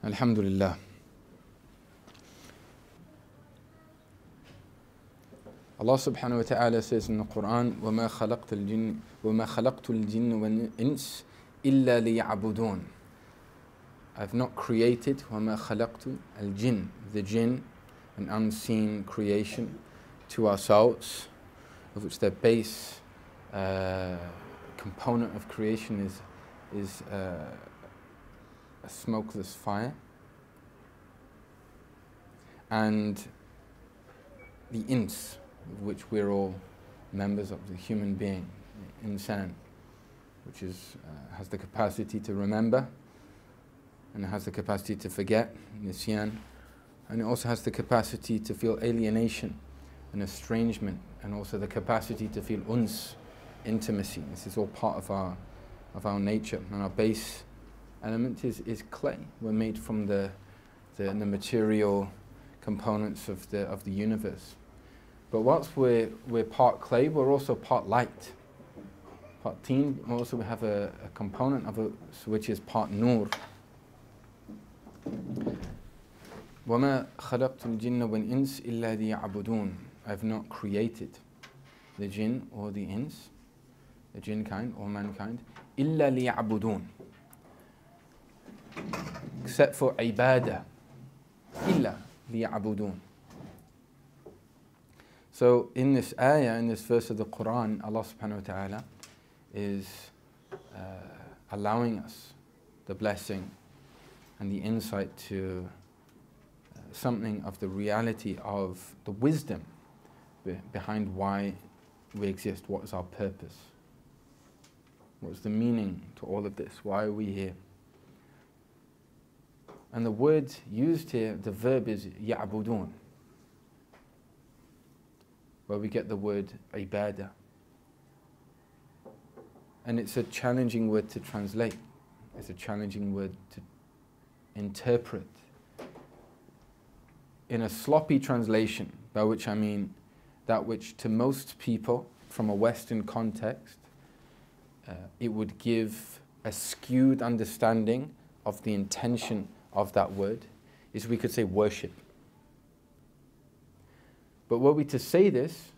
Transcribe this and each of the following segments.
Alhamdulillah. Allah subhanahu wa ta'ala says in the Quran, وَمَا خَلَقْتُ الْجِنَّ وَالْإِنسِ إِلَّا لِيَعْبُدُونَ. I've not created وَمَا خَلَقْتُ الْجِنَّ, the jinn, an unseen creation to ourselves, of which the base component of creation is a smokeless fire. And the ins, of which we're all members of, the human being, insan, which has the capacity to remember, and it has the capacity to forget, nisyan, and it also has the capacity to feel alienation and estrangement, and also the capacity to feel uns, intimacy. This is all part of our nature, and our base element is clay. We're made from the material components of the universe. But whilst we're part clay, we're also part light, part teen. Also we have a component of it which is part nur. وَمَا خَلَقْتُ الْجِنَّ وَالْإِنسِ إِلَّا لِيَعْبُدُونَ. I have not created the jinn or the ins, the jinn kind or mankind, إِلَّا لِيَعْبُدُونَ, except for ibadah. إِلَّا لِيَعْبُدُونَ. So in this ayah, in this verse of the Quran, Allah subhanahu wa ta'ala is allowing us the blessing and the insight to something of the reality of the wisdom behind why we exist. What is our purpose? What's the meaning to all of this? Why are we here? And the word used here, the verb is ya'budun, where we get the word ibadah. And it's a challenging word to translate. It's a challenging word to interpret. In a sloppy translation, by which I mean that which to most people from a Western context, it would give a skewed understanding of the intention of that word, is we could say worship. But were we to say this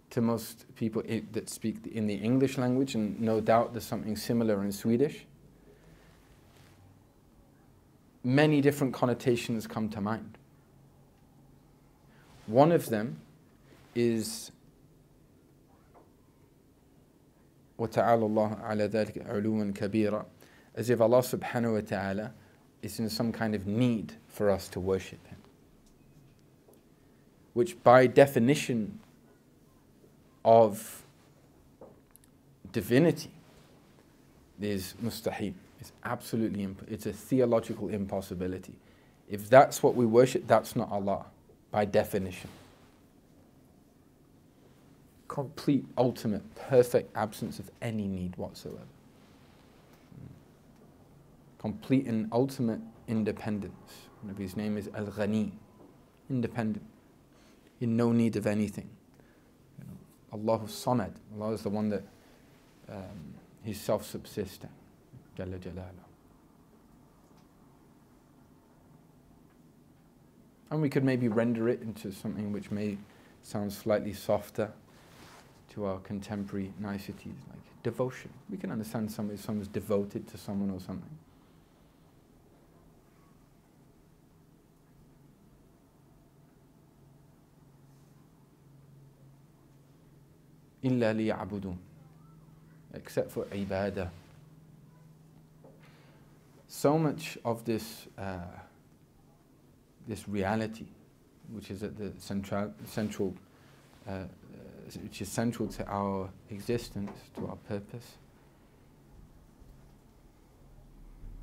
to most people that speak in the English language, and no doubt there's something similar in Swedish, many different connotations come to mind. One of them is وَتَعَالَى اللَّهُ عَلَى ذَلِكَ عُلُوًا كَبِيرًا, as if Allah subhanahu wa ta'ala is in some kind of need for us to worship Him, which by definition of divinity is mustahil. It's absolutely it's a theological impossibility. If that's what we worship, that's not Allah by definition. Complete, ultimate, perfect absence of any need whatsoever. Complete and ultimate independence. Nabi's name is Al-Ghani, independent, in no need of anything. Allahu Samad, Allah is the one that He's self-subsisting, Jalla Jalaluh. And we could maybe render it into something which may sound slightly softer to our contemporary niceties, like devotion. We can understand someone's devoted to someone or something. إِلَّا لِيَعْبُدُونَ, except for ibadah. So much of this reality, which is at the central, which is central to our existence, to our purpose,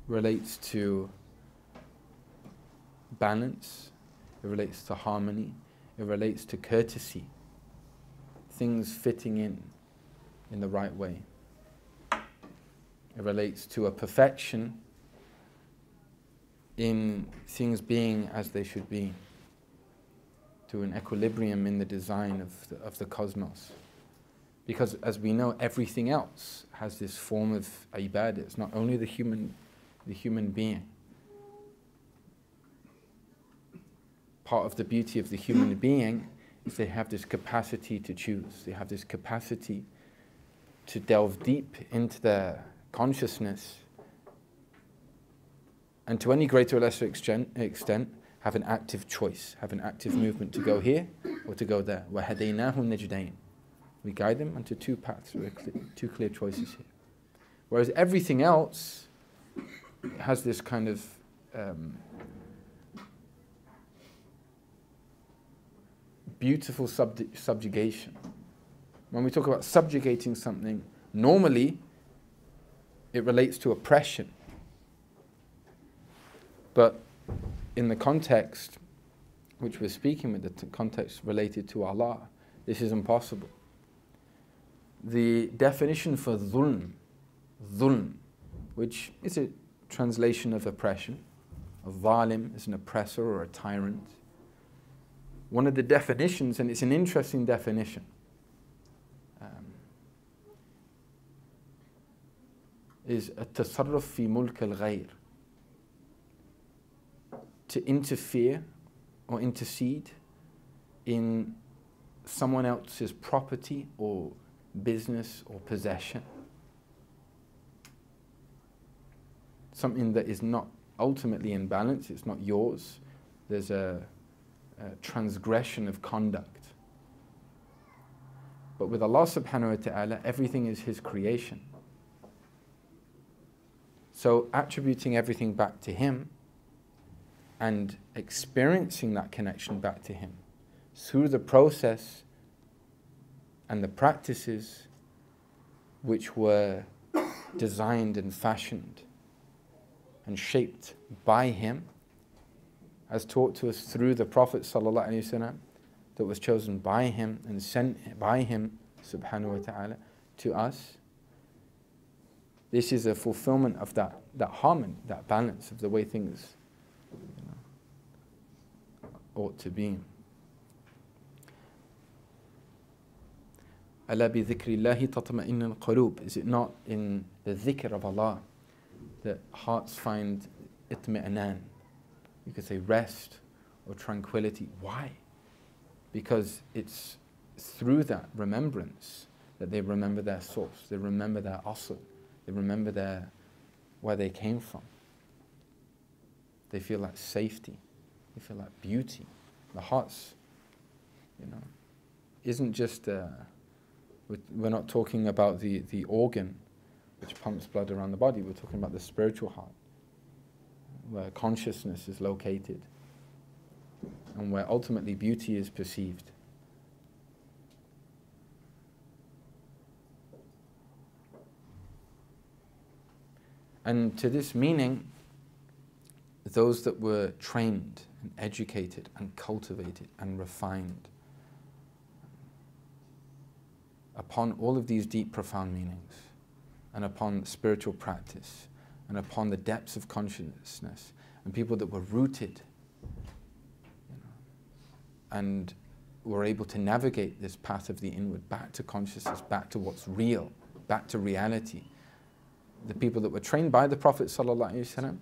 relates to balance, it relates to harmony, it relates to courtesy, things fitting in the right way. It relates to a perfection in things being as they should be, to an equilibrium in the design of the cosmos. Because as we know, everything else has this form of ibadah. It's not only the human being, part of the beauty of the human being is they have this capacity to choose. They have this capacity to delve deep into their consciousness and to any greater or lesser extent have an active choice, have an active movement to go here or to go there. وَهَدَيْنَاهُ النَّجْدَيْنِ. We guide them onto two paths, two clear choices here. Whereas everything else has this kind of beautiful subjugation. When we talk about subjugating something, normally it relates to oppression. But in the context which we're speaking with, the context related to Allah, this is impossible. The definition for dhulm, which is a translation of oppression, a zalim is an oppressor or a tyrant. One of the definitions, and it's an interesting definition, is التصرف في ملك الغير, to interfere or intercede in someone else's property or business or possession. Something that is not ultimately in balance, it's not yours. There's a transgression of conduct. But with Allah subhanahu wa ta'ala, everything is His creation. So attributing everything back to Him and experiencing that connection back to Him through the process and the practices which were designed and fashioned and shaped by Him, as taught to us through the Prophet ﷺ that was chosen by Him and sent by Him subhanahu wa ta'ala to us. This is a fulfillment of that harmony, that balance of the way things ought to be. أَلَا بِذِكْرِ اللَّهِ تَطْمَئِنُّ الْقُلُوبِ. Is it not in the dhikr of Allah that hearts find itmi'anan? You could say rest or tranquility. Why? Because it's through that remembrance that they remember their source, they remember their asl, they remember where they came from. They feel that safety, they feel that beauty. The heart's, isn't just, we're not talking about the organ which pumps blood around the body, we're talking about the spiritual heart, where consciousness is located and where ultimately beauty is perceived. And to this meaning, those that were trained and educated and cultivated and refined upon all of these deep, profound meanings and upon spiritual practice and upon the depths of consciousness, and people that were rooted and were able to navigate this path of the inward back to consciousness, back to what's real, back to reality. The people that were trained by the Prophet ﷺ,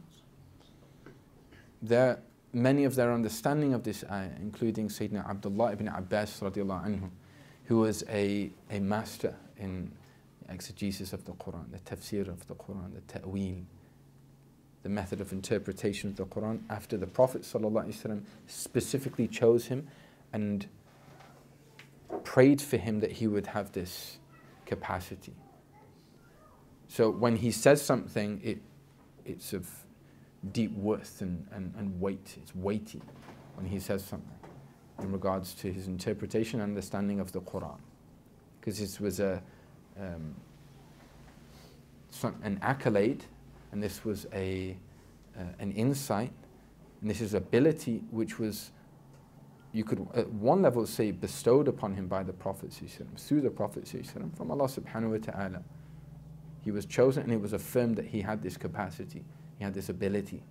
many of their understanding of this ayah, including Sayyidina Abdullah ibn Abbas radiallahu anhu, who was a master in exegesis of the Quran, the tafsir of the Quran, the ta'wil, the method of interpretation of the Quran, after the Prophet ﷺ specifically chose him and prayed for him that he would have this capacity. So when he says something, it's of deep worth and weight. It's weighty when he says something in regards to his interpretation and understanding of the Quran. Because this was an accolade, and this was an insight, and this is ability which was, you could at one level say, bestowed upon him by the Prophet through the Prophet from Allah subhanahu wa ta'ala. He was chosen and it was affirmed that he had this capacity, he had this ability.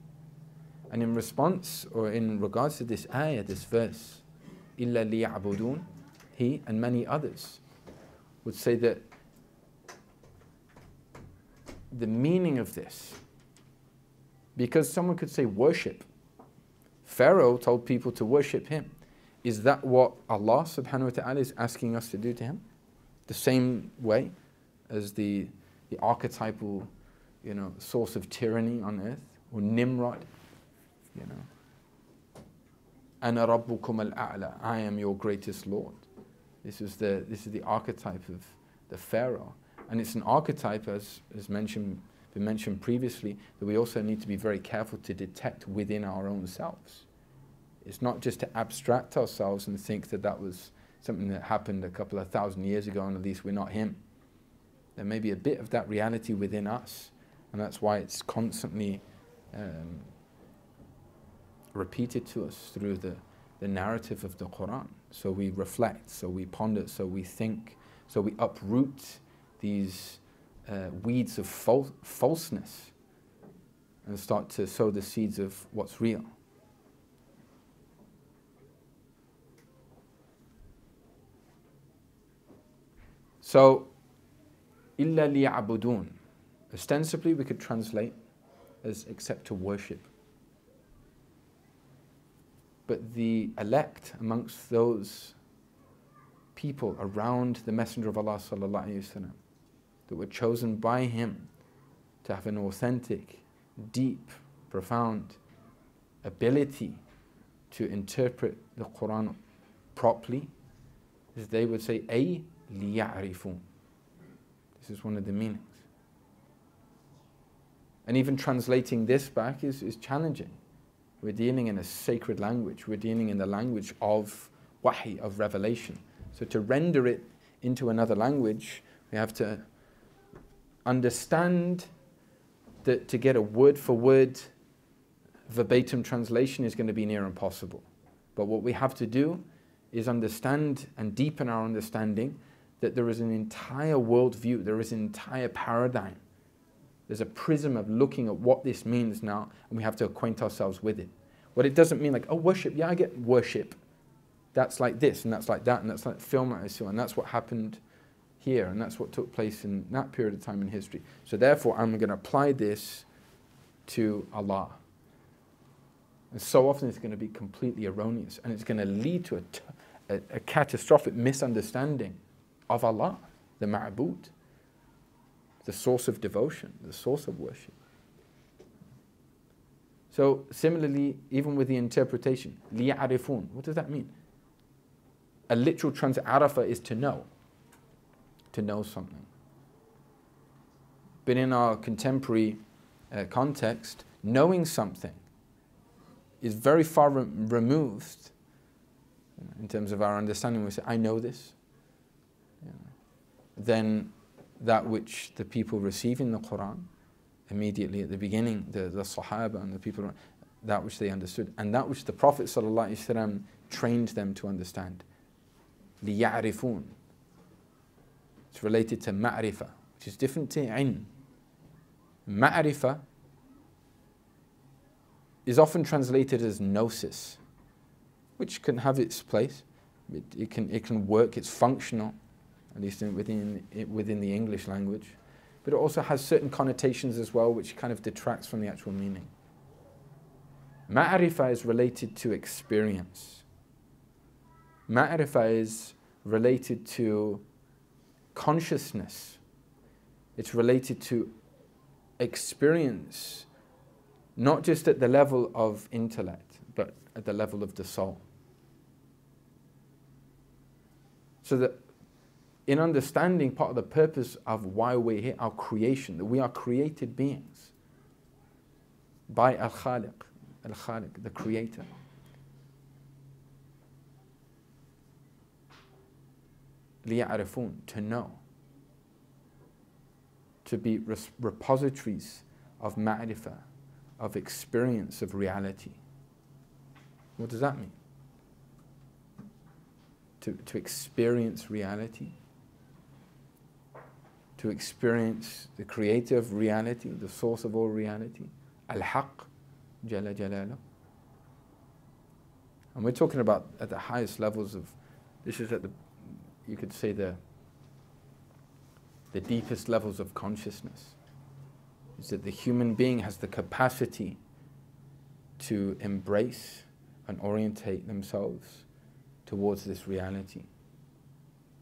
And in response, or in regards to this ayah, this verse, إِلَّا لِيَعْبُدُونَ, he and many others would say that the meaning of this, because someone could say worship, Pharaoh told people to worship him. Is that what Allah subhanahu wa ta'ala is asking us to do to him? The same way as the archetypal, source of tyranny on earth, or Nimrod, Ana rabbukum al-a'la, I am your greatest Lord. This is the archetype of the Pharaoh. And it's an archetype, as been mentioned previously, that we also need to be very careful to detect within our own selves. It's not just to abstract ourselves and think that that was something that happened a couple of thousand years ago and at least we're not him. There may be a bit of that reality within us, and that's why it's constantly repeated to us through the narrative of the Quran. So we reflect, so we ponder, so we think, so we uproot these weeds of falseness and start to sow the seeds of what's real. So, إِلَّا لِيَعْبُدُونَ. Ostensibly we could translate as except to worship. But the elect amongst those people around the Messenger of Allah sallallahu alaihi wasallam, that were chosen by him to have an authentic, deep, profound ability to interpret the Quran properly, is they would say, أي ليعرفون. This is one of the meanings. And even translating this back is challenging. We're dealing in a sacred language. We're dealing in the language of wahi, of revelation. So to render it into another language, we have to understand that to get a word for word verbatim translation is going to be near impossible. But what we have to do is understand and deepen our understanding that there is an entire worldview, there is an entire paradigm. There's a prism of looking at what this means now, and we have to acquaint ourselves with it. What it doesn't mean like, oh, worship, yeah, I get worship. That's like this, and that's like that, and that's like film I saw, and that's what happened here, and that's what took place in that period of time in history. So therefore, I'm going to apply this to Allah. And so often it's going to be completely erroneous, and it's going to lead to a catastrophic misunderstanding of Allah, the ma'bud, the source of devotion, the source of worship. So similarly, even with the interpretation, لِيَعْرِفُونَ, what does that mean? A literal arafa is to know something. But in our contemporary context, knowing something is very far removed in terms of our understanding. We say, I know this. Then that which the people receiving the Quran immediately at the beginning, the Sahaba and the people, that which they understood, and that which the Prophet ﷺ trained them to understand. لِيَعْرِفُونَ. It's related to ma'rifah, which is different to ilm. Ma'rifah is often translated as gnosis, which can have its place. It can work, it's functional, at least within the English language. But it also has certain connotations as well, which kind of detracts from the actual meaning. Ma'rifah is related to experience. Ma'rifah is related to consciousness. It's related to experience, not just at the level of intellect, but at the level of the soul. So that in understanding part of the purpose of why we're here, our creation, that we are created beings by Al-Khaliq, the Creator. لِيَعْرِفُونَ, to know. To be repositories of ma'rifah, of experience of reality. What does that mean? To experience reality, to experience the creator of reality, the source of all reality, Al-Haq, Jalla Jalaluh. And we're talking about at the highest levels of, this is at the, you could say the deepest levels of consciousness, is that the human being has the capacity to embrace and orientate themselves towards this reality.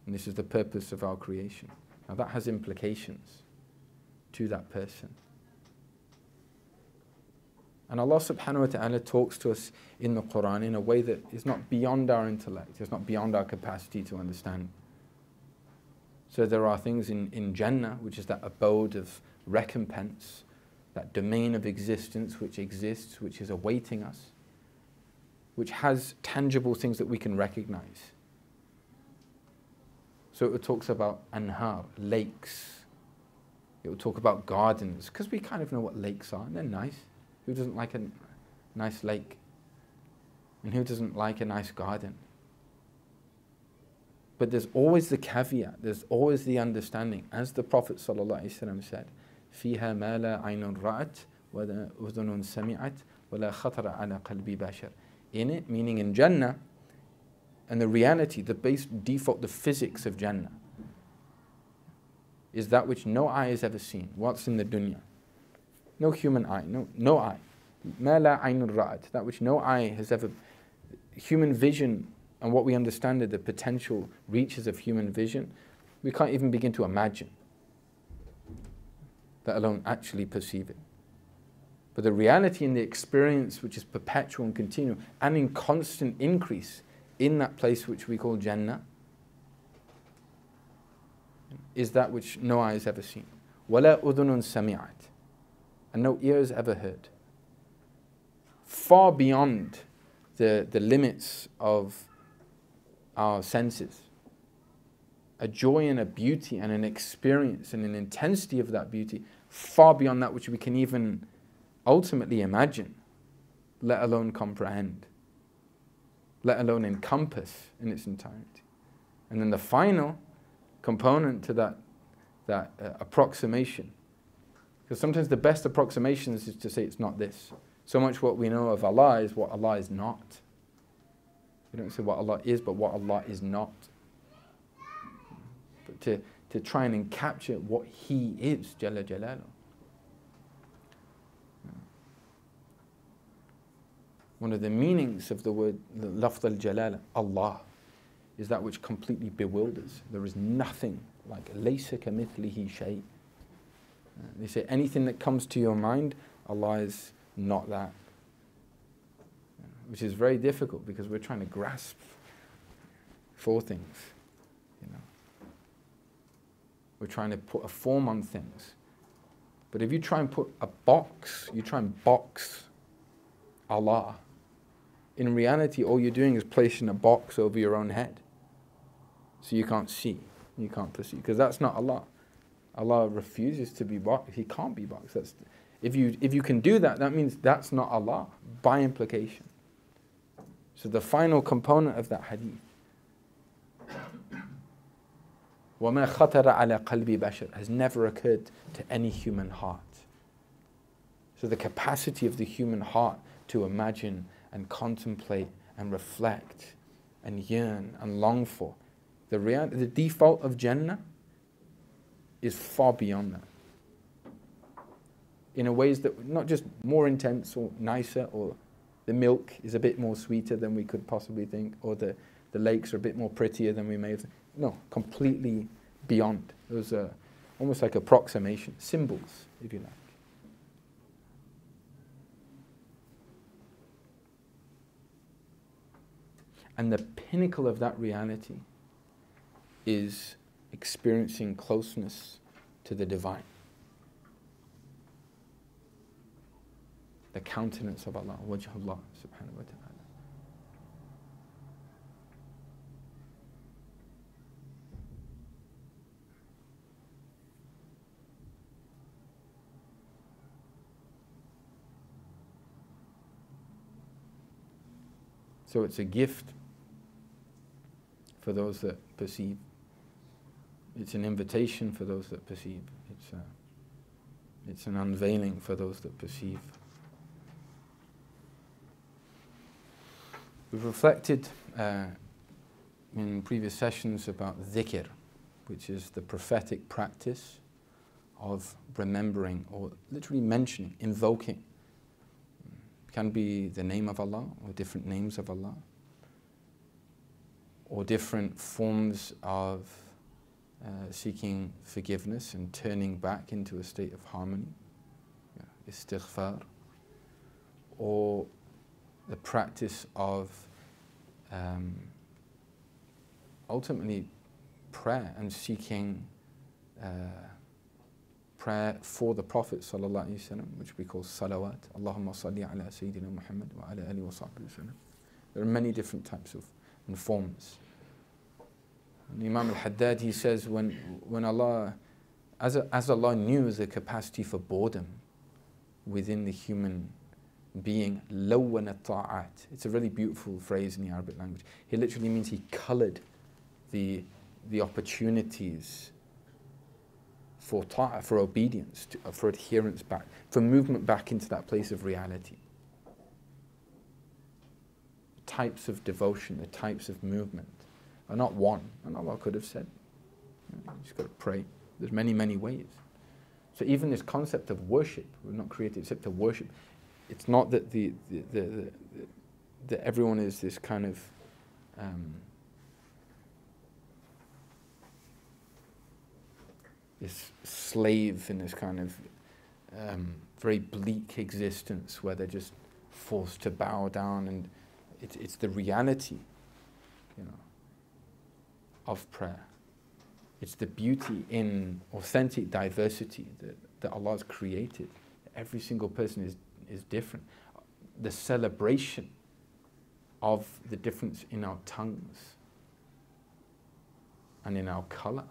And this is the purpose of our creation. Now that has implications to that person. And Allah subhanahu wa ta'ala talks to us in the Quran in a way that is not beyond our intellect, it's not beyond our capacity to understand. So there are things in Jannah, which is that abode of recompense, that domain of existence which exists, which is awaiting us, which has tangible things that we can recognize. So it talks about anhar, lakes. It will talk about gardens, because we kind of know what lakes are, and they're nice. Who doesn't like a nice lake? And who doesn't like a nice garden? But there's always the caveat, there's always the understanding, as the Prophet ﷺ said, فِيهَا مَا لَا عَيْنٌ رَأَتْ وَلَا أُذُنٌ سَمِعَتْ وَلَا خَطَرَ عَلَى قَلْبِ بَشَرٍ. In it, meaning in Jannah, and the reality, the base default, the physics of Jannah, is that which no eye has ever seen. What's in the dunya? No human eye, no eye. مَا لَا عَيْنٌ رَأَتْ. That which no eye has ever... Human vision and what we understand of the potential reaches of human vision, we can't even begin to imagine, let alone actually perceive it. But the reality and the experience, which is perpetual and continual, and in constant increase in that place which we call Jannah, is that which no eye has ever seen. وَلَا أُذُنٌ سَمِعَتْ. And no ear has ever heard. Far beyond the limits of our senses. A joy and a beauty and an experience and an intensity of that beauty far beyond that which we can even ultimately imagine, let alone comprehend, let alone encompass in its entirety. And then the final component to that approximation, because sometimes the best approximations is to say it's not this. So much what we know of Allah is what Allah is not. We don't say what Allah is, but what Allah is not. But to try and capture what He is, Jalla Jalaluh. One of the meanings of the word, the lafz al-jalala, Allah, is that which completely bewilders. There is nothing like laysa kamithlihi shay. They say anything that comes to your mind, Allah is not that. Which is very difficult because we're trying to grasp for things. We're trying to put a form on things. But if you try and put a box, you try and box Allah, in reality all you're doing is placing a box over your own head. So you can't see, you can't perceive, because that's not Allah. Allah refuses to be boxed. He can't be boxed. If you can do that, that means that's not Allah, by implication. So the final component of that hadith, وَمَا خَطَرَ عَلَى قَلْبِ بَشَرٍ, has never occurred to any human heart. So the capacity of the human heart to imagine and contemplate and reflect and yearn and long for, the default of Jannah is far beyond that. In a ways that not just more intense or nicer, or the milk is a bit more sweeter than we could possibly think, or the lakes are a bit more prettier than we may have. No, completely beyond. It was almost like approximation, symbols, if you like. And the pinnacle of that reality is experiencing closeness to the divine. The countenance of Allah, wajh Allah subhanahu wa ta'ala. So it's a gift for those that perceive. It's an invitation for those that perceive. It's an unveiling for those that perceive. We've reflected in previous sessions about dhikr, which is the prophetic practice of remembering, or literally mentioning, invoking, It can be the name of Allah, or different names of Allah, or different forms of seeking forgiveness and turning back into a state of harmony, istighfar, or the practice of ultimately prayer and seeking prayer for the Prophet ﷺ, which we call salawat. Allahumma salli ala Sayyidina Muhammad wa ala alihi wa sahbihi wa sallam. There are many different types of and forms. And Imam al-Haddad, he says, when Allah, as Allah knew the capacity for boredom within the human being, lawwana ta'at. It's a really beautiful phrase in the Arabic language. It literally means he coloured the opportunities for ta'ah, for obedience, for adherence back, for movement back into that place of reality. The types of devotion, the types of movement are not one. And Allah could have said, you just got to pray. There's many, many ways. So even this concept of worship, we're not created except to worship. It's not that that everyone is this kind of this slave in this kind of very bleak existence where they're just forced to bow down, and it's the reality, of prayer. It's the beauty in authentic diversity that Allah has created. Every single person is different. The celebration of the difference in our tongues and in our colour.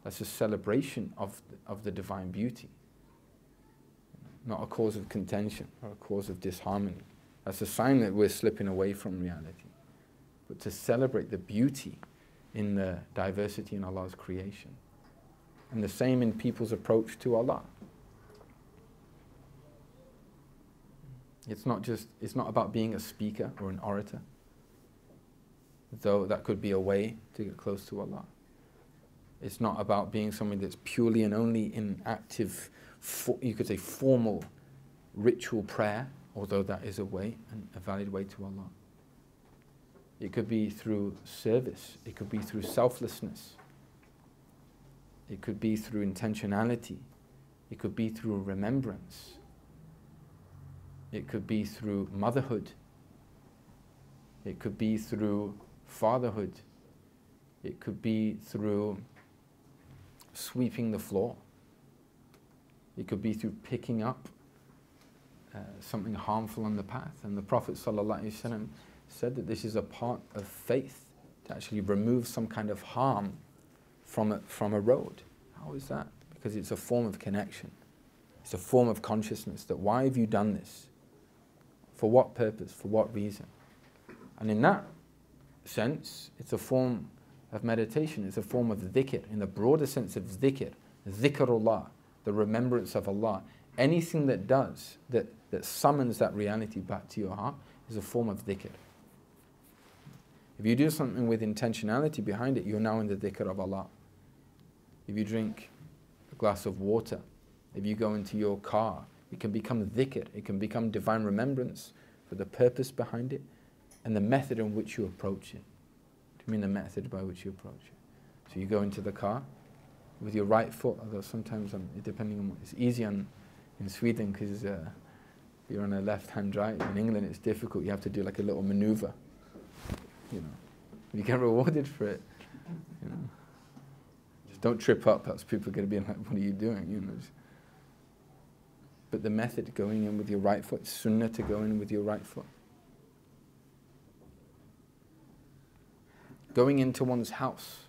That's a celebration of the divine beauty. Not a cause of contention or a cause of disharmony. That's a sign that we're slipping away from reality. But to celebrate the beauty in the diversity in Allah's creation. And the same in people's approach to Allah. It's not about being a speaker or an orator, though that could be a way to get close to Allah. It's not about being somebody that's purely and only in active, you could say formal ritual prayer, although that is a way, and a valid way to Allah. It could be through service. It could be through selflessness. It could be through intentionality. It could be through remembrance. It could be through motherhood. It could be through fatherhood. It could be through sweeping the floor. It could be through picking up something harmful on the path. And the Prophet ﷺ said that this is a part of faith, to actually remove some kind of harm from a road. How is that? Because it's a form of connection. It's a form of consciousness that why have you done this? For what purpose? For what reason? And in that sense, it's a form of meditation. It's a form of dhikr. In the broader sense of dhikr, dhikrullah, the remembrance of Allah. Anything that does, that summons that reality back to your heart is a form of dhikr. If you do something with intentionality behind it, you're now in the dhikr of Allah. If you drink a glass of water, if you go into your car, it can become dhikr, it can become divine remembrance for the purpose behind it and the method in which you approach it. Do you mean the method by which you approach it? So you go into the car with your right foot, although sometimes, depending on what, it's easy in Sweden because you're on a left-hand drive. In England it's difficult, you have to do like a little maneuver. You get rewarded for it. Just don't trip up, else people are going to be like, what are you doing? But the method, going in with your right foot, sunnah to go in with your right foot. Going into one's house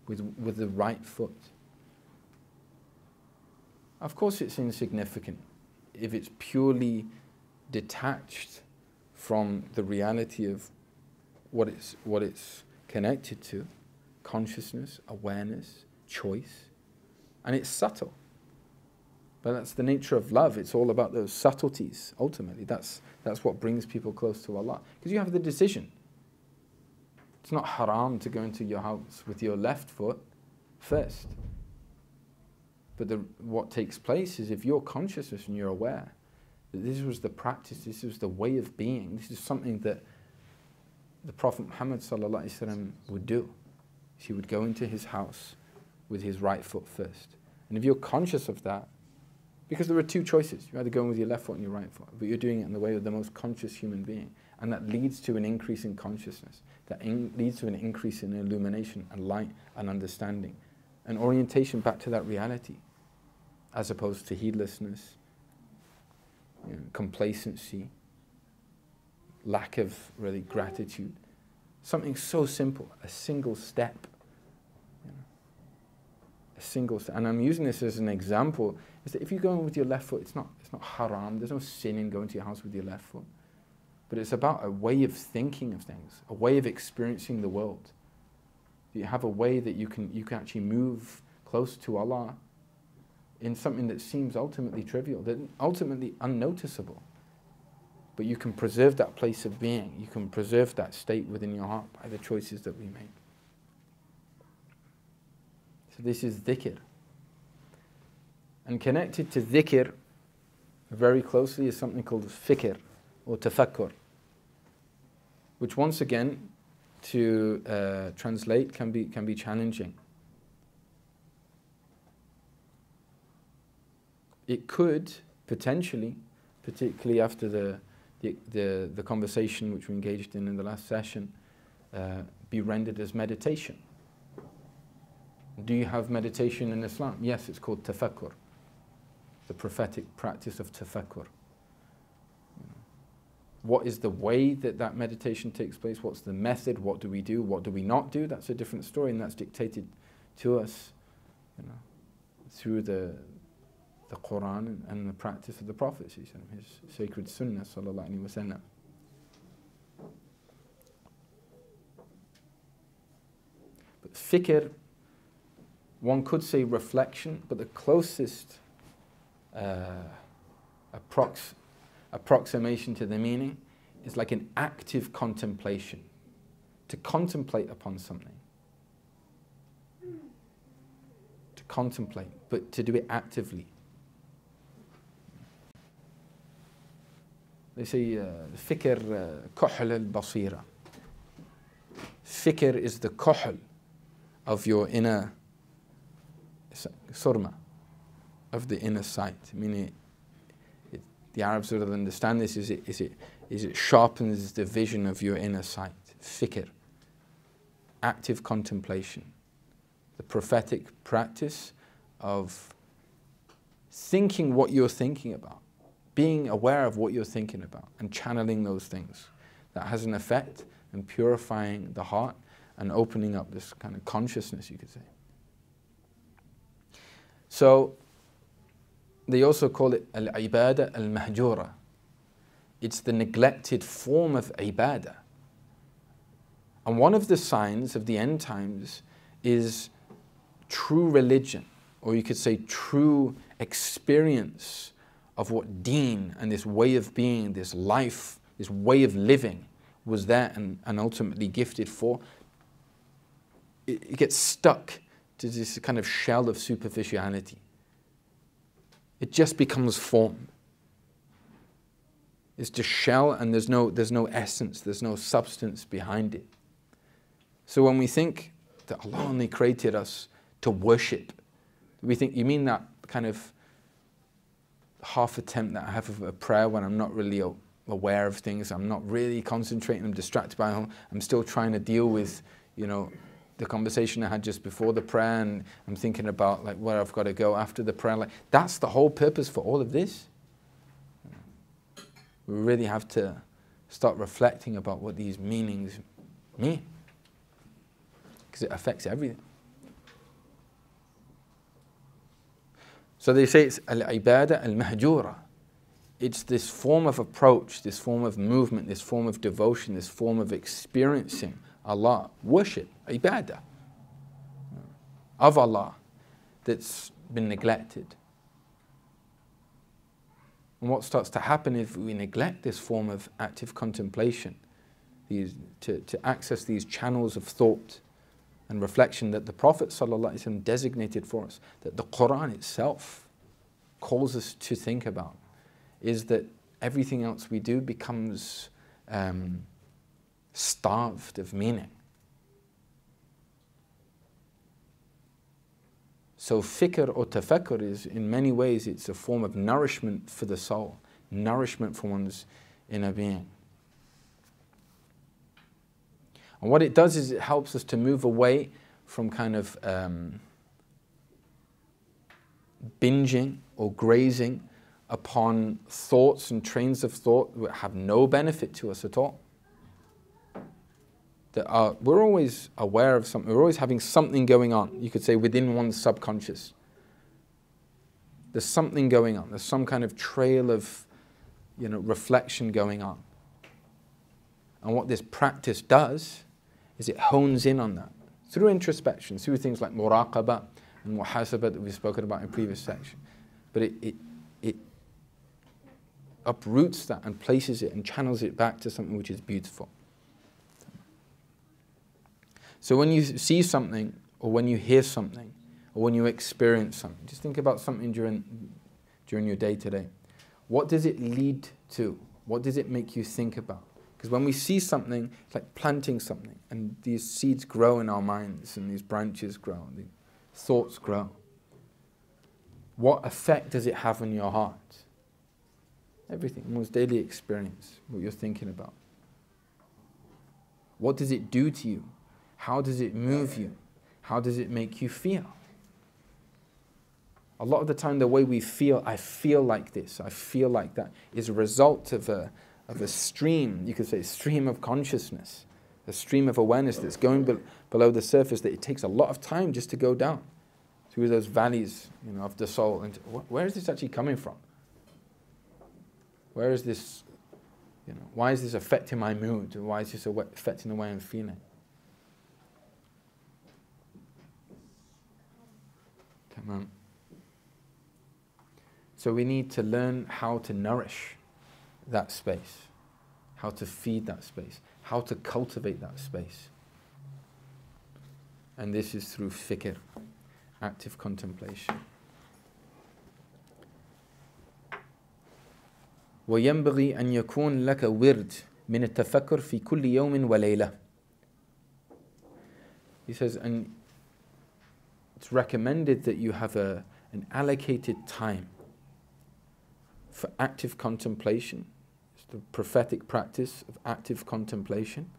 with the right foot. Of course it's insignificant if it's purely detached from the reality of what it's connected to, consciousness, awareness, choice, and it's subtle. But that's the nature of love. It's all about those subtleties. Ultimately, that's what brings people close to Allah. Because you have the decision. It's not haram to go into your house with your left foot first. But what takes place is if you're conscious and you're aware This was the practice, this was the way of being, this is something that the Prophet Muhammad ﷺ would do. He would go into his house with his right foot first. And if you're conscious of that, because there are two choices, you either go in with your left foot and your right foot, but you're doing it in the way of the most conscious human being. And that leads to an increase in consciousness, that leads to an increase in illumination and light and understanding, and orientation back to that reality, as opposed to heedlessness, complacency, lack of really gratitude. Something so simple, a single step. A single step. And I'm using this as an example, is that if you go in with your left foot, it's not haram, there's no sin in going to your house with your left foot. But it's about a way of thinking of things, a way of experiencing the world. You have a way that you can actually move close to Allah in something that seems ultimately trivial, that ultimately unnoticeable. But you can preserve that place of being, you can preserve that state within your heart by the choices that we make. So this is dhikr. And connected to dhikr very closely is something called fikr or tafakkur, which once again to translate can be challenging. It could potentially, particularly after the conversation which we engaged in the last session, be rendered as meditation. Do you have meditation in Islam? Yes, it's called tafakkur, the prophetic practice of tafakkur. What is the way that meditation takes place? What's the method? What do we do? What do we not do? That's a different story, and that's dictated to us, through the Quran and the practice of the Prophet, his sacred Sunnah, sallallahu alaihi wasallam. But fikr, one could say reflection, but the closest approximation to the meaning is like an active contemplation, to contemplate upon something. To contemplate, but to do it actively. They say, Fikr kuhl al-basira. Fikr is the kuhl of your inner surma, of the inner sight. Meaning, the Arabs would understand this, is it sharpens the vision of your inner sight. Fikr, active contemplation, the prophetic practice of thinking what you're thinking about, being aware of what you're thinking about and channeling those things. That has an effect in purifying the heart and opening up this kind of consciousness, you could say. So, they also call it al-ibadah al-mahjura. It's the neglected form of ibadah. And one of the signs of the end times is true religion, or you could say true experience of what deen and this way of being, this life, this way of living was there and ultimately gifted for. It gets stuck to this kind of shell of superficiality. It just becomes form. It's just shell, and there's no essence, there's no substance behind it. So when we think that Allah only created us to worship, we think, you mean that kind of half attempt that I have of a prayer when I'm not really aware of things, I'm not really concentrating, I'm distracted by home, I'm still trying to deal with, the conversation I had just before the prayer, and I'm thinking about like where I've got to go after the prayer. Like, that's the whole purpose for all of this. We really have to start reflecting about what these meanings mean, because it affects everything. So they say it's al-ibadah al-mahjura. It's this form of approach, this form of movement, this form of devotion, this form of experiencing Allah, worship, ibadah of Allah, that's been neglected. And what starts to happen if we neglect this form of active contemplation, to access these channels of thought and reflection that the Prophet ﷺ designated for us, that the Quran itself calls us to think about, is that everything else we do becomes starved of meaning. So fikr or tafakkur is, in many ways, it's a form of nourishment for the soul, nourishment for one's inner being. And what it does is it helps us to move away from kind of binging or grazing upon thoughts and trains of thought that have no benefit to us at all. We're always aware of something, we're always having something going on, you could say within one's subconscious. There's something going on, there's some kind of trail of reflection going on. And what this practice does is it hones in on that through introspection, through things like muraqabah and muhasabah that we've spoken about in previous section. But it uproots that and places it and channels it back to something which is beautiful. So when you see something, or when you hear something, or when you experience something, just think about something during your day today. What does it lead to? What does it make you think about? Because when we see something, it's like planting something, and these seeds grow in our minds, and these branches grow, and the thoughts grow. What effect does it have on your heart? Everything, one's daily experience, what you're thinking about. What does it do to you? How does it move you? How does it make you feel? A lot of the time the way we feel, I feel like this, I feel like that, is a result of a stream, you could say stream of consciousness, a stream of awareness that's going below the surface, that it takes a lot of time just to go down through those valleys of the soul. And where is this actually coming from? Where is this, why is this affecting my mood? Why is this affecting the way I'm feeling? Come on. So we need to learn how to nourish that space, how to feed that space, how to cultivate that space. And this is through fikr, active contemplation. وينبغي أن يكون لك ورد من التفكر في كل يوم وليلة. He says, and it's recommended that you have an allocated time for active contemplation. It's the prophetic practice of active contemplation.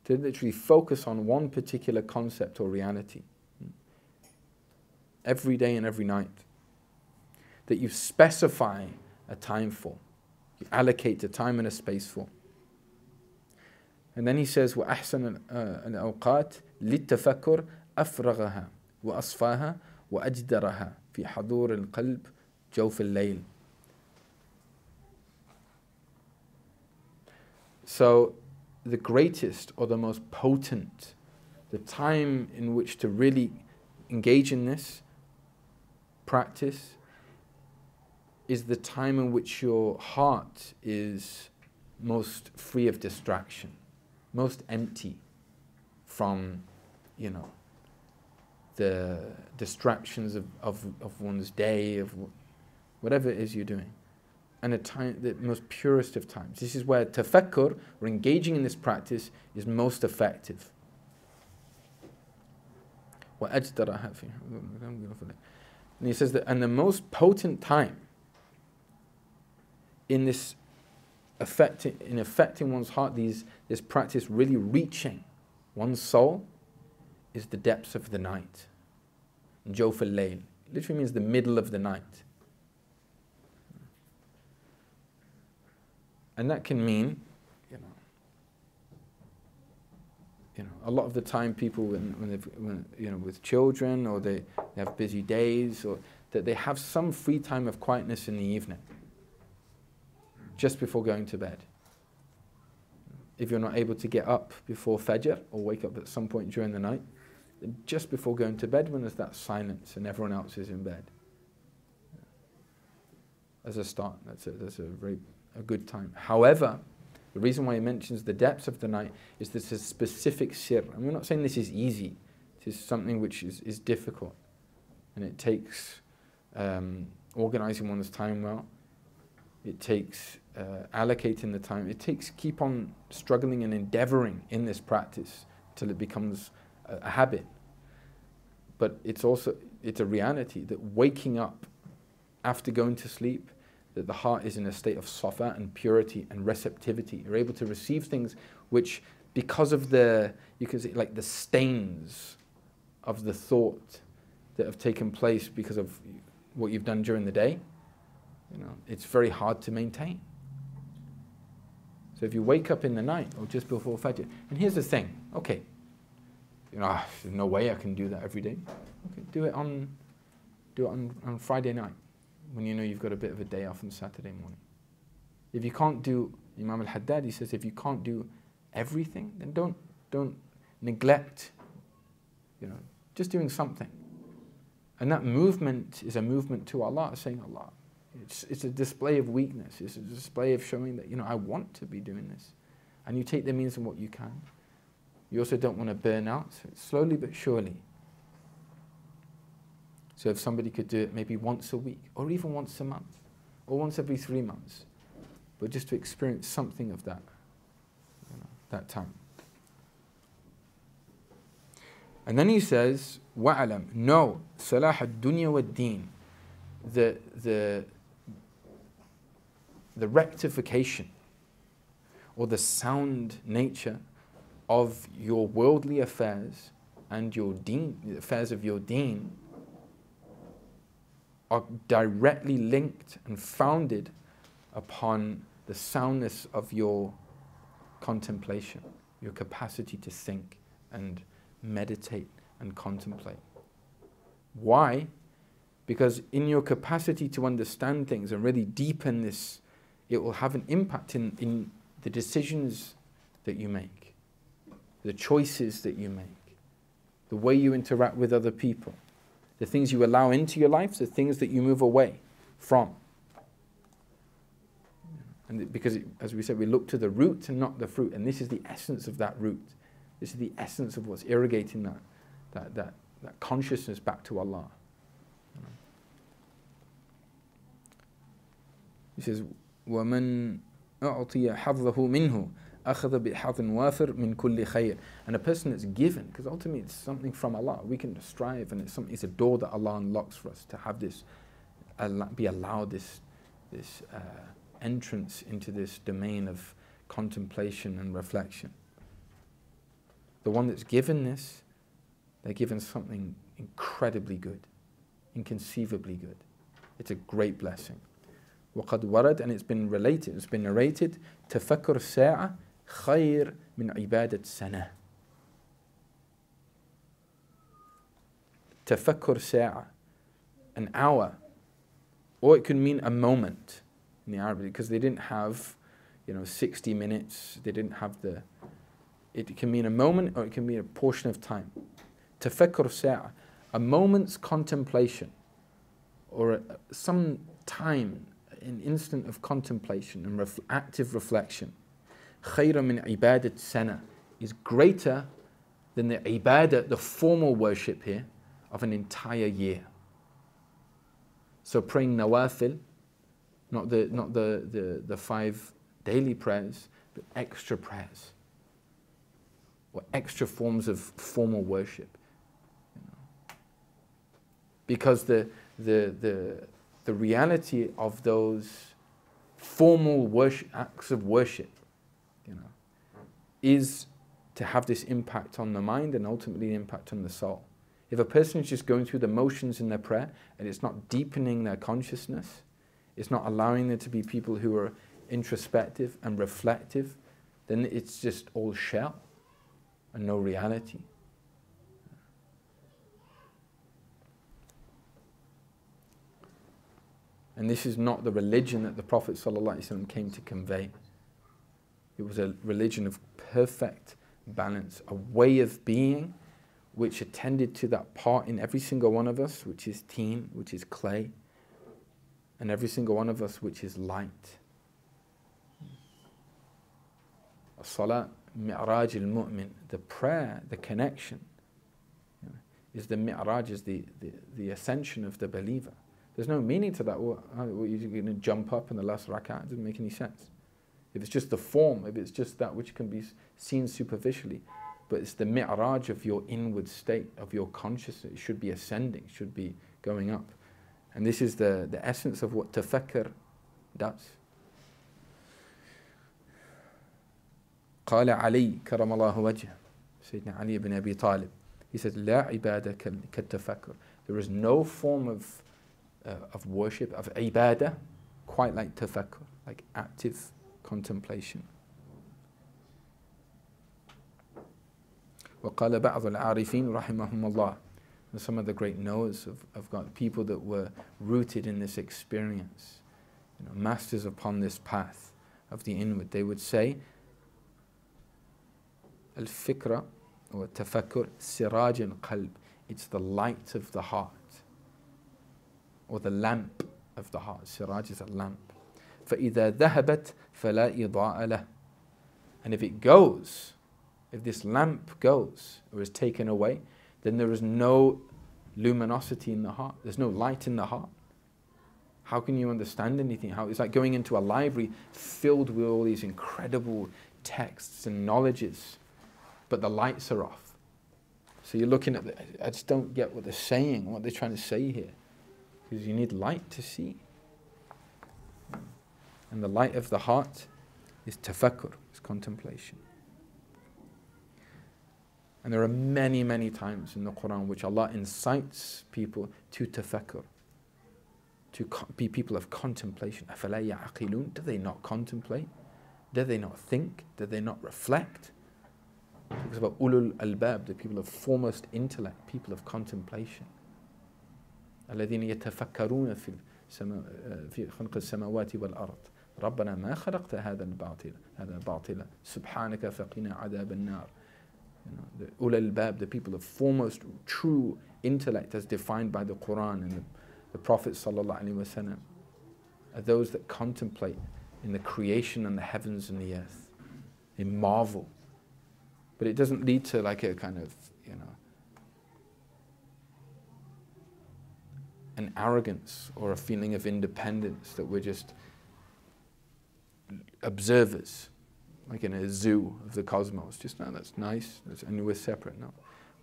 To literally focus on one particular concept or reality every day and every night, that you specify a time for, you allocate a time and a space for. And then he says, وَأَحْسَنَ الْأَوْقَاتِ لِلتَّفَكُّرْ أَفْرَغَهَا وَأَصْفَاهَا وَأَجْدَرَهَا فِي حَضُورِ الْقَلْبِ جَوْفِ اللَّيْلِ. So the greatest or the most potent, the time in which to really engage in this practice is the time in which your heart is most free of distraction, most empty from, the distractions of one's day, of whatever it is you're doing. And a time, the most purest of times. This is where tafakkur, or engaging in this practice, is most effective. And he says that, and the most potent time in this affecting one's heart, this practice really reaching one's soul, is the depths of the night. Jawf al-layl literally means the middle of the night. And that can mean, a lot of the time people, when with children, or they have busy days, or that they have some free time of quietness in the evening, just before going to bed. If you're not able to get up before Fajr, or wake up at some point during the night, then just before going to bed, when there's that silence and everyone else is in bed. As a start, that's a good time. However, the reason why he mentions the depths of the night is this is specific sir. And we're not saying this is easy. This is something which is difficult. And it takes organising one's time well. It takes allocating the time. It takes keep on struggling and endeavoring in this practice till it becomes a habit. But it's a reality that waking up after going to sleep, that the heart is in a state of safa and purity and receptivity. You're able to receive things which, because of you can say like the stains of the thought that have taken place because of what you've done during the day, it's very hard to maintain. So if you wake up in the night or just before Fajr, and here's the thing, okay, there's no way I can do that every day. Okay, do it on Friday night, when you know you've got a bit of a day off on Saturday morning. If you can't do, Imam al-Haddad, he says, if you can't do everything, then don't neglect, just doing something. And that movement is a movement to Allah, saying Allah. It's a display of weakness. It's a display of showing that, I want to be doing this. And you take the means of what you can. You also don't want to burn out. So it's slowly but surely. So if somebody could do it maybe once a week, or even once a month, or once every 3 months, but just to experience something of that, that time. And then he says, وَعَلَمْ, know, صَلَاحَ الدُّنْيَا وَالدِّينِ, the rectification or the sound nature of your worldly affairs and your deen, the affairs of your deen, are directly linked and founded upon the soundness of your contemplation, your capacity to think and meditate and contemplate. Why? Because in your capacity to understand things and really deepen this, it will have an impact in the decisions that you make, the choices that you make, the way you interact with other people, the things you allow into your life, the things that you move away from. And because, as we said, we look to the root and not the fruit, and this is the essence of that root. This is the essence of what's irrigating that consciousness back to Allah. He says, وَمَنْ أُعْطِيَ حَظَّهُ مِنْهُ أَخَذَ بِحَظٍ وَافِرٍ مِنْ كُلِّ خَيْرٍ. And a person that's given, because ultimately it's something from Allah. We can strive, and it's a door that Allah unlocks for us to have this, be allowed this entrance into this domain of contemplation and reflection. The one that's given this, they're given something incredibly good, inconceivably good. It's a great blessing. وَقَدْ وَرَدْ, and it's been narrated, تَفَكُّرُ السَّاعَةِ خَيْرٌ مِنْ عِبَادَةِ سَنَةٍ. تَفَكُّرُ السَّاعَةِ, an hour, or it could mean a moment in the Arabic, because they didn't have 60 minutes, they didn't have it can mean a moment or it can mean a portion of time. تَفَكُّرُ السَّاعَةِ, a moment's contemplation, or some time, an instant of contemplation and active reflection. خَيْرٌ مِنْ عِبَادَةِ سَنَةٍ, is greater than the ibadah, the formal worship here, of an entire year. So praying nawafil, not the 5 daily prayers, but extra prayers, or extra forms of formal worship. Because the reality of those formal worship, acts of worship, is to have this impact on the mind and ultimately impact on the soul. If a person is just going through the motions in their prayer and it's not deepening their consciousness, it's not allowing them to be people who are introspective and reflective, then it's just all shell and no reality. And this is not the religion that the Prophet ﷺ came to convey. It was a religion of perfect balance, a way of being which attended to that part in every single one of us, which is teen, which is clay, and every single one of us, which is light. As-salat, mi'raj al-mu'min, the prayer, the connection, is the mi'raj, is the ascension of the believer. There's no meaning to that. What you're going to jump up in the last rak'ah? It doesn't make any sense. If it's just the form, if it's just that which can be seen superficially, but it's the mi'raj of your inward state, of your consciousness, it should be ascending, should be going up. And this is the essence of what tafakkur does. قال علي كرم الله وجهه, Sayyidina Ali ibn Abi Talib, he said, لا عبادة كالتفكر. There is no form of worship, of ibadah, quite like tafakkur, like active contemplation. وقال بعض العارفين رحمهم الله, and some of the great knowers of God, people that were rooted in this experience, masters upon this path of the inward, they would say, al-fikra or tafakkur siraj al-qalb, it's the light of the heart, or the lamp of the heart. Siraj is a lamp. فَإِذَا ذَهَبَتْ فَلَا إِضَاءَ لَهُ. And if it goes, if this lamp goes or is taken away, then there is no luminosity in the heart. There's no light in the heart. How can you understand anything? It's like going into a library filled with all these incredible texts and knowledges, but the lights are off. So you're looking at I just don't get what they're saying, what they're trying to say here. Because you need light to see. And the light of the heart is tafakkur, is contemplation. And there are many, many times in the Quran which Allah incites people to tafakkur, to be people of contemplation. أَفَلَا يَعْقِلُونَ. Do they not contemplate? Do they not think? Do they not reflect? It talks about ulul albab, the people of foremost intellect, people of contemplation. الَّذِينَ يَتَفَكَّرُونَ في خلق السماوات والأرض ربنا ما خلقت هذا باطلا سبحانك فقنا عذاب النار. The ulul albab, the people of foremost true intellect as defined by the Quran and the Prophet ﷺ, are those that contemplate in the creation and the heavens and the earth. They marvel. But it doesn't lead to like a kind of, an arrogance or a feeling of independence that we're just observers, like in a zoo of the cosmos. Just, no, that's nice, and we're separate. No.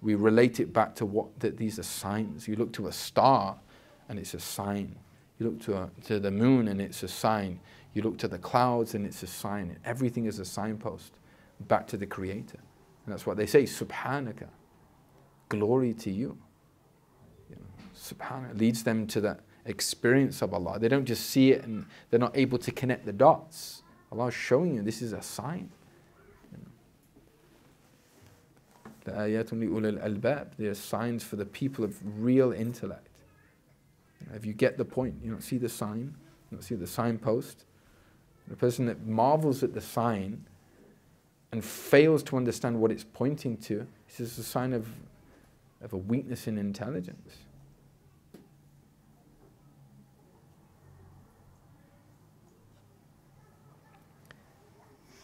We relate it back to that these are signs. You look to a star and it's a sign. You look to the moon and it's a sign. You look to the clouds and it's a sign. Everything is a signpost back to the Creator. And that's what they say, Subhanaka, glory to you. Subhanaka leads them to that experience of Allah. They don't just see it and they're not able to connect the dots. Allah is showing you this is a sign. لَآيَاتٌ لِأُولِي الْأَلْبَابِ. They are signs for the people of real intellect. If you get the point, you don't see the sign, you don't see the signpost. The person that marvels at the sign and fails to understand what it's pointing to, this is a sign of a weakness in intelligence.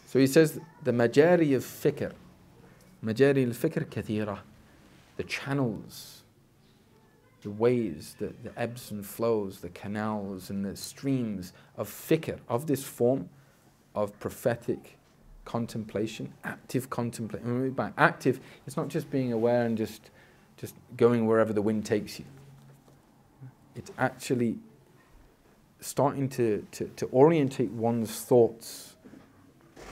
So he says the majari of fikr, majari al-fikr kathira, the channels, the ways, the ebbs and flows, the canals and the streams of fikr, of this form of prophetic contemplation, active contemplation. By active, it's not just being aware and just going wherever the wind takes you. It's actually starting to orientate one's thoughts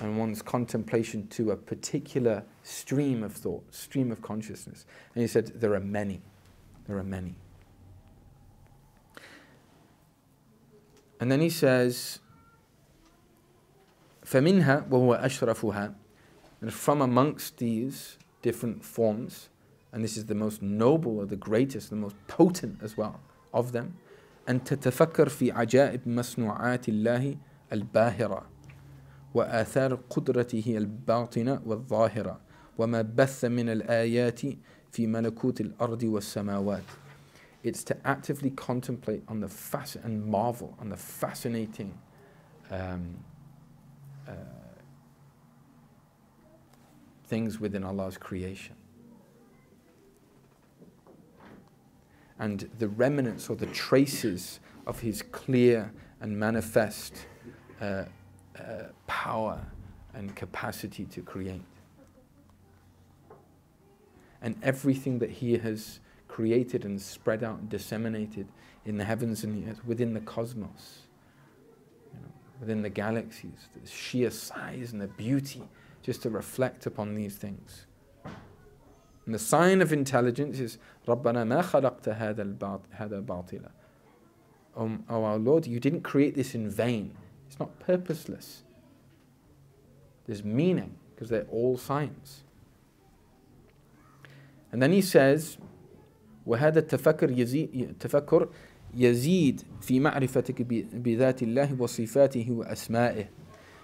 and one's contemplation to a particular stream of thought, stream of consciousness. And he said, there are many. There are many. And then he says, فَمِنْهَا وَهُوَ أَشْرَفُهَا. And from amongst these different forms, and this is the most noble or the greatest, the most potent as well of them, أن تتفكر في عجائب مصنوعات الله الباهرة وآثار قدرته الباطنة والظاهرة وما بث من الآيات في ملكوت الأرض والسماوات. It's to actively contemplate on the and marvel on the fascinating things within Allah's creation. And the remnants or the traces of His clear and manifest power and capacity to create. And everything that He has created and spread out and disseminated in the heavens and the earth, within the cosmos, within the galaxies, the sheer size and the beauty, just to reflect upon these things. And the sign of intelligence is رَبَّنَا مَا خَلَقْتَ هَذَا بَاطِلًا. Oh our Lord, you didn't create this in vain. It's not purposeless. There's meaning, because they're all signs. And then He says, وَهَذَا التَّفَكُّرْ يزيد في معرفتك بذات الله وصفاته وأسمائه.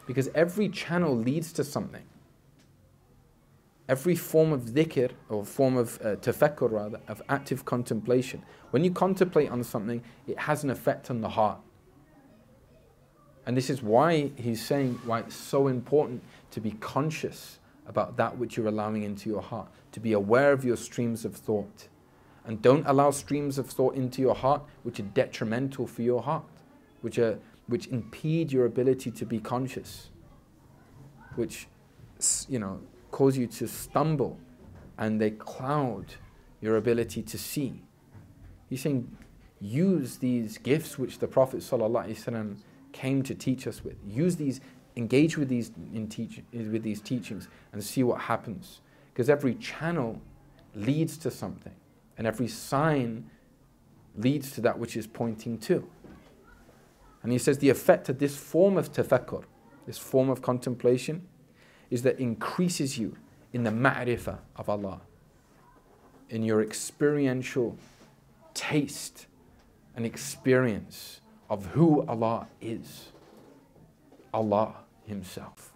Because every channel leads to something. Every form of dhikr, or form of tafakkur rather, of active contemplation, when you contemplate on something, it has an effect on the heart. And this is why He's saying why it's so important to be conscious about that which you're allowing into your heart, to be aware of your streams of thought. And don't allow streams of thought into your heart which are detrimental for your heart, which impede your ability to be conscious, which cause you to stumble, and they cloud your ability to see. He's saying, use these gifts which the Prophet ﷺ came to teach us with. Use these, engage with these with these teachings, and see what happens. Because every channel leads to something, and every sign leads to that which is pointing to. And he says the effect of this form of tafakkur, this form of contemplation, is that it increases you in the ma'rifah of Allah, in your experiential taste and experience of who Allah is, Allah Himself,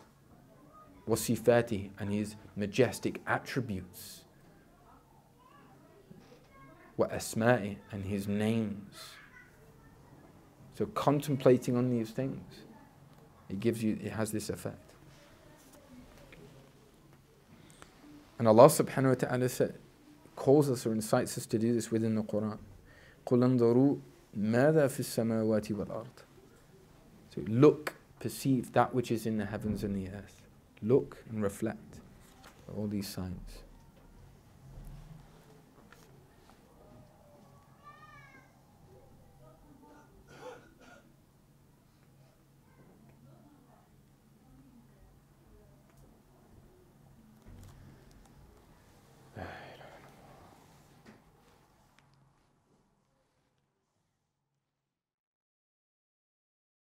wa sifati, and His majestic attributes, wa asma'i, and His names. So contemplating on these things, it has this effect. And Allah subhanahu wa ta'ala calls us or incites us to do this within the Quran. قُلْ انظُرُوا مَاذَا فِي السَّمَاوَاتِ وَالْأَرْضِ. So look, perceive that which is in the heavens and the earth. Look and reflect all these signs.